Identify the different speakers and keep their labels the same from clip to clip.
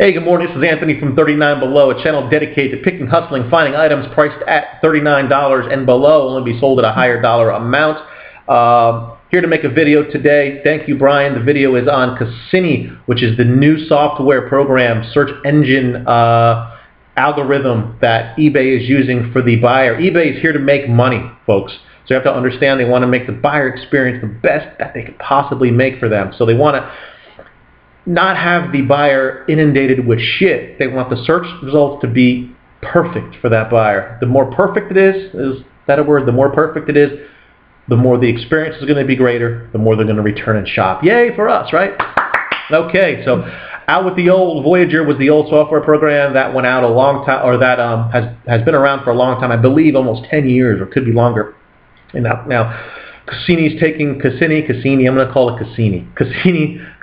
Speaker 1: Hey, good morning. This is Anthony from 39 Below, a channel dedicated to picking, hustling, finding items priced at $39 and below, only be sold at a higher dollar amount. Here to make a video today. Thank you, Brian. The video is on Cassini, which is the new software program, search engine algorithm that eBay is using for the buyer. eBay is here to make money, folks. So you have to understand they want to make the buyer experience the best that they could possibly make for them. So they want to not have the buyer inundated with shit. They want the search results to be perfect for that buyer. The more perfect it is that a word? The more perfect it is, the more the experience is going to be greater, the more they're going to return and shop. Yay for us, right? Okay, so out with the old. Voyager was the old software program that went out a long time, or that has been around for a long time. I believe almost 10 years, or could be longer. And now Cassini's taking Cassini. I'm going to call it Cassini because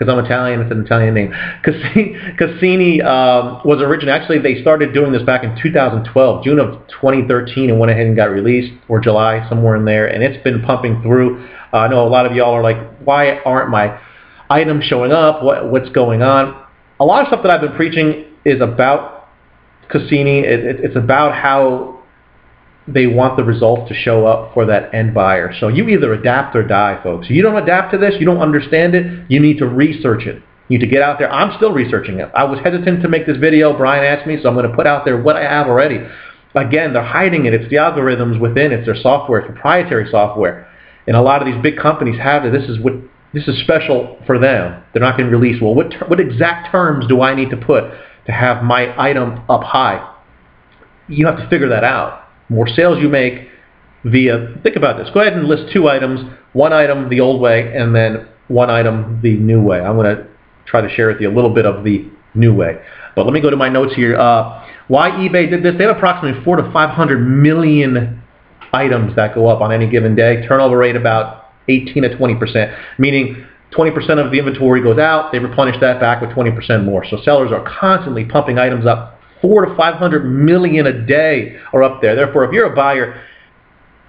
Speaker 1: I'm Italian. It's an Italian name. Cassini was originally, actually they started doing this back in 2012, June of 2013, and went ahead and got released, or July, somewhere in there, and it's been pumping through. I know a lot of y'all are like, why aren't my items showing up? What's going on? A lot of stuff that I've been preaching is about Cassini. It's about how they want the results to show up for that end buyer. So you either adapt or die, folks. If you don't adapt to this, you don't understand it, you need to research it. You need to get out there. I'm still researching it. I was hesitant to make this video. Brian asked me, so I'm going to put out there what I have already. Again, they're hiding it. It's the algorithms within. It's their software. It's proprietary software. And a lot of these big companies have it. This is special for them. They're not going to release, well, what exact terms do I need to put to have my item up high? You have to figure that out. More sales you make via, think about this, go ahead and list two items, one item the old way and then one item the new way. I'm going to try to share with you a little bit of the new way. But let me go to my notes here. Why eBay did this, they have approximately 400 to 500 million items that go up on any given day. Turnover rate about 18 to 20%, meaning 20% of the inventory goes out, they replenish that back with 20% more. So sellers are constantly pumping items up. 400 to 500 million a day are up there. Therefore, if you're a buyer,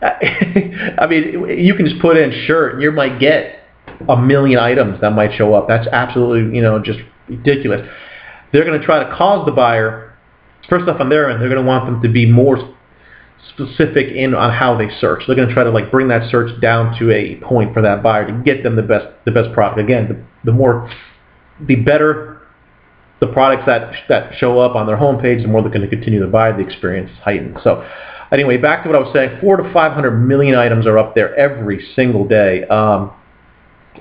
Speaker 1: I mean, you can just put in shirt and you might get a million items that might show up. That's absolutely, just ridiculous. They're going to try to cause the buyer, first off on their end, they're going to want them to be more specific on how they search. They're going to try to bring that search down to a point for that buyer to get them the best product. Again, the better the products that show up on their homepage, the more they're going to continue to buy. The experience is heightened. So anyway, back to what I was saying, 400 to 500 million items are up there every single day.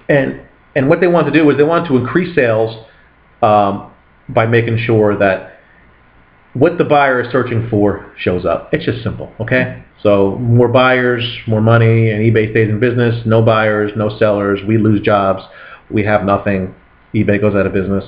Speaker 1: And what they want to do is they want to increase sales by making sure that what the buyer is searching for shows up. It's just simple, okay? So more buyers, more money, and eBay stays in business. No buyers, no sellers. We lose jobs. We have nothing. eBay goes out of business.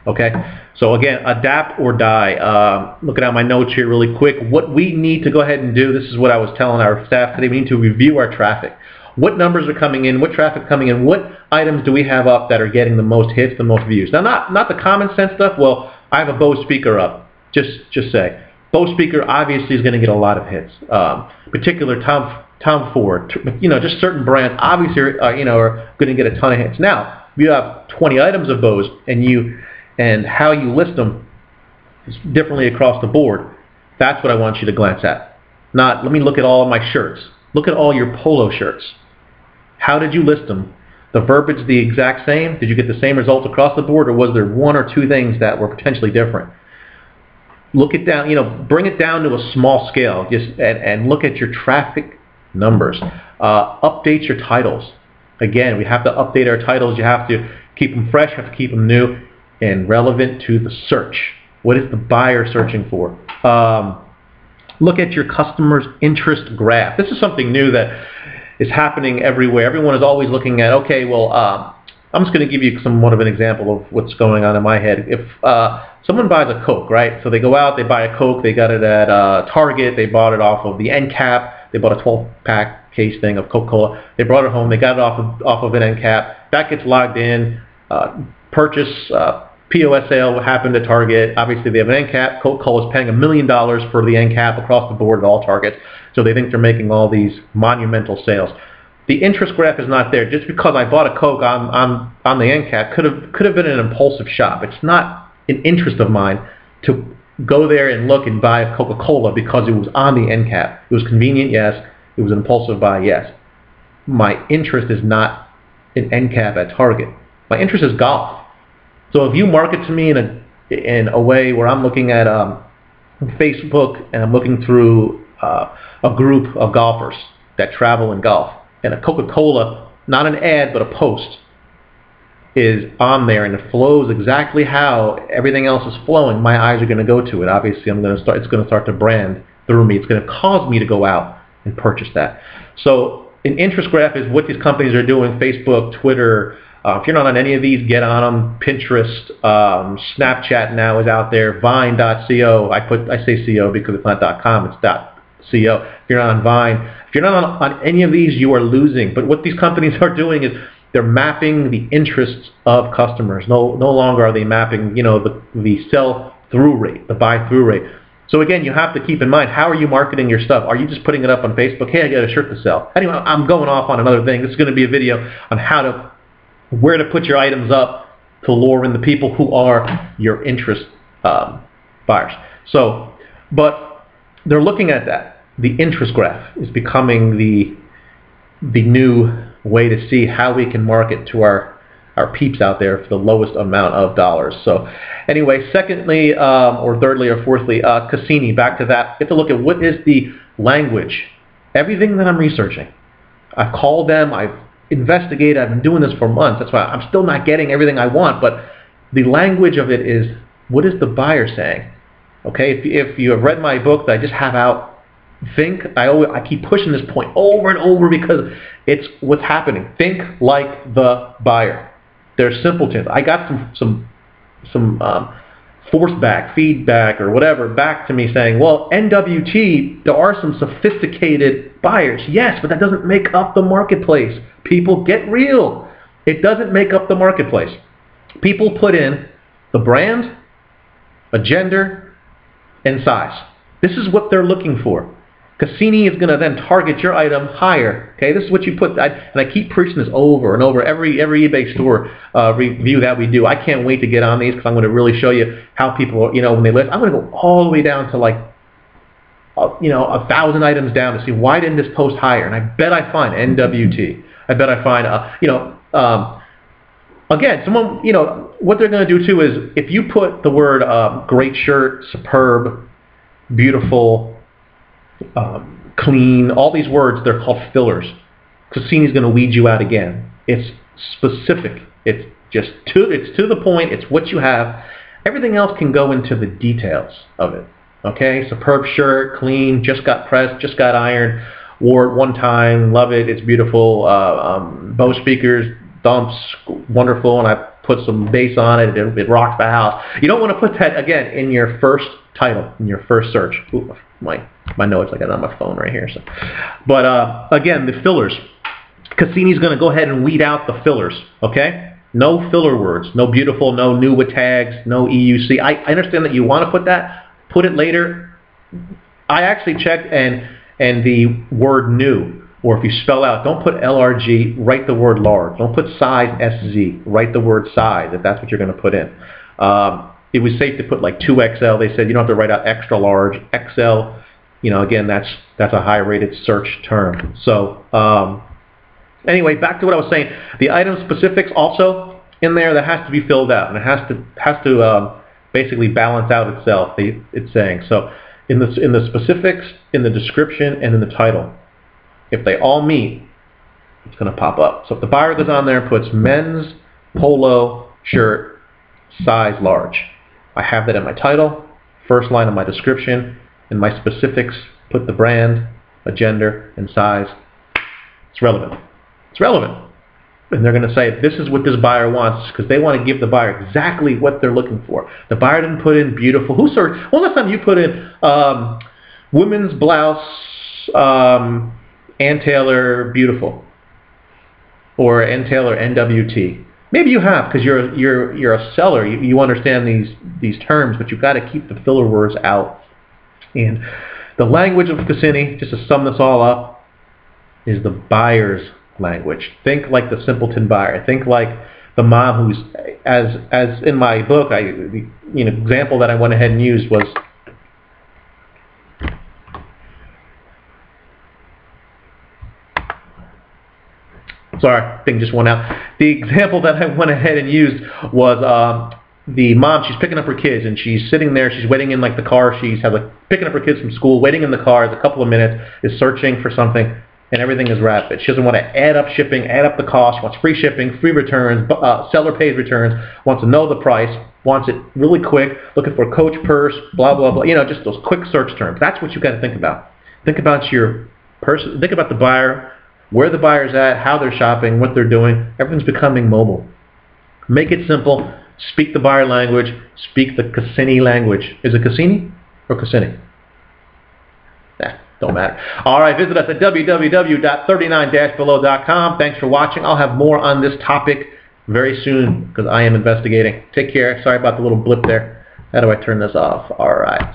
Speaker 1: Okay, so again, adapt or die. Looking at my notes here really quick, what we need to go ahead and do, this is what I was telling our staff today, we need to review our traffic. What numbers are coming in, what traffic coming in, what items do we have up that are getting the most hits, the most views? Now, not the common sense stuff. Well, I have a Bose speaker up. Just say, Bose speaker obviously is going to get a lot of hits. Particular Tom Ford, just certain brands obviously are going to get a ton of hits. Now, if you have 20 items of Bose and how you list them is differently across the board, that's what I want you to glance at. Not, let me look at all of my shirts. Look at all your polo shirts. How did you list them? The verbiage the exact same? Did you get the same results across the board, or was there one or two things that were potentially different? Look it down, bring it down to a small scale, and look at your traffic numbers. Update your titles. Again, we have to update our titles. You have to keep them fresh, you have to keep them new and relevant to the search. What is the buyer searching for? Look at your customer's interest graph. This is something new that is happening everywhere. Everyone is always looking at, okay, well, I'm just going to give you somewhat of an example of what's going on in my head. If someone buys a Coke, right? So they go out, they buy a Coke, they got it at Target, they bought it off of the end cap, they bought a 12-pack case thing of Coca-Cola, they brought it home, they got it off of an end cap, that gets logged in, purchase, POS sale happened at Target. Obviously, they have an end cap. Coca-Cola is paying $1 million for the end cap across the board at all Targets. So they think they're making all these monumental sales. The interest graph is not there. Just because I bought a Coke on the end cap could have been an impulsive shop. It's not an interest of mine to go there and look and buy a Coca-Cola because it was on the end cap. It was convenient, yes. It was an impulsive buy, yes. My interest is not an end cap at Target. My interest is golf. So if you market to me in a way where I'm looking at Facebook and I'm looking through a group of golfers that travel in golf, and a Coca-Cola, not an ad but a post, is on there and it flows exactly how everything else is flowing, my eyes are going to go to it. Obviously, it's going to start to brand through me. It's going to cause me to go out and purchase that. So an interest graph is what these companies are doing. Facebook, Twitter. If you're not on any of these, get on them. Pinterest, Snapchat now is out there. Vine.co. I say co because it's not .com, it's .co. If you're not on Vine, if you're not on any of these, you are losing. But what these companies are doing is they're mapping the interests of customers. No longer are they mapping, the sell-through rate, the buy-through rate. So again, you have to keep in mind, how are you marketing your stuff? Are you just putting it up on Facebook? Hey, I got a shirt to sell. Anyway, I'm going off on another thing. This is going to be a video on where to put your items up to lure in the people who are your interest buyers. So, but they're looking at that. The interest graph is becoming the new way to see how we can market to our peeps out there for the lowest amount of dollars. So anyway, secondly, or thirdly, or fourthly, Cassini, back to that. You have to look at what is the language. Everything that I'm researching, I've called them, I've investigated, I've been doing this for months. That's why I'm still not getting everything I want, but the language of it is, what is the buyer saying? Okay, if you have read my book that I just have out, I keep pushing this point over and over because it's what's happening. Think like the buyer. They're simpletons. I got some feedback or whatever back to me saying, well, NWT, there are some sophisticated buyers. Yes, but that doesn't make up the marketplace. People, get real. It doesn't make up the marketplace. People put in the brand, a gender, and size. This is what they're looking for. Cassini is going to then target your item higher. Okay, this is what you put. And I keep preaching this over and over. Every eBay store review that we do, I can't wait to get on these because I'm going to really show you how people, when they list. I'm going to go all the way down to like, 1,000 items down to see why didn't this post higher. And I bet I find NWT. I bet I find, again, someone, what they're going to do too is if you put the word great shirt, superb, beautiful, clean, all these words, they're called fillers. Cassini's going to weed you out again. It's specific. It's just it's to the point. It's what you have. Everything else can go into the details of it. Okay, superb shirt, clean, just got pressed, just got ironed, wore it one time, love it, it's beautiful. Bose speakers, dumps, wonderful, and I put some bass on it. It rocks the house. You don't want to put that again in your first title, in your first search. Ooh, my notes, I got it on my phone right here. So, but again, the fillers. Cassini's going to go ahead and weed out the fillers. Okay, no filler words, no beautiful, no new with tags, no EUC. I understand that you want to put that. Put it later. I actually checked, and the word new, or if you spell out, don't put LRG, write the word large. Don't put size SZ, write the word size if that's what you're going to put in. It was safe to put like 2XL. They said you don't have to write out extra large. XL, again, that's a high-rated search term. So anyway, back to what I was saying. The item specifics also in there, that has to be filled out, and it has to basically balance out itself. It's saying so in the specifics, in the description, and in the title. If they all meet, it's going to pop up. So if the buyer goes on there and puts men's polo shirt, size large, I have that in my title, first line of my description, in my specifics, put the brand, a gender, and size. It's relevant. It's relevant. And they're going to say, this is what this buyer wants, because they want to give the buyer exactly what they're looking for. The buyer didn't put in beautiful. Who searched? When last time you put in women's blouse, Ann Taylor beautiful, or Ann Taylor NWT? Maybe you have, because you're a seller. You understand these terms, but you've got to keep the filler words out. And the language of Cassini, just to sum this all up, is the buyer's language. Think like the simpleton buyer. Think like the mom who's, as in my book, the example that I went ahead and used was, sorry, thing just went out. The example that I went ahead and used was the mom. She's picking up her kids, and she's sitting there. She's waiting in like the car. She's picking up her kids from school, waiting in the car. It's a couple of minutes. Is searching for something, and everything is rapid. She doesn't want to add up shipping, add up the cost. She wants free shipping, free returns, seller pays returns. Wants to know the price. Wants it really quick. Looking for Coach purse, blah blah blah. Just those quick search terms. That's what you got to think about. Think about your person. Think about the buyer. Where the buyer's at, how they're shopping, what they're doing. Everything's becoming mobile. Make it simple. Speak the buyer language. Speak the Cassini language. Is it Cassini or Cassini? Don't matter. All right, visit us at www.39-below.com. Thanks for watching. I'll have more on this topic very soon because I am investigating. Take care. Sorry about the little blip there. How do I turn this off? All right.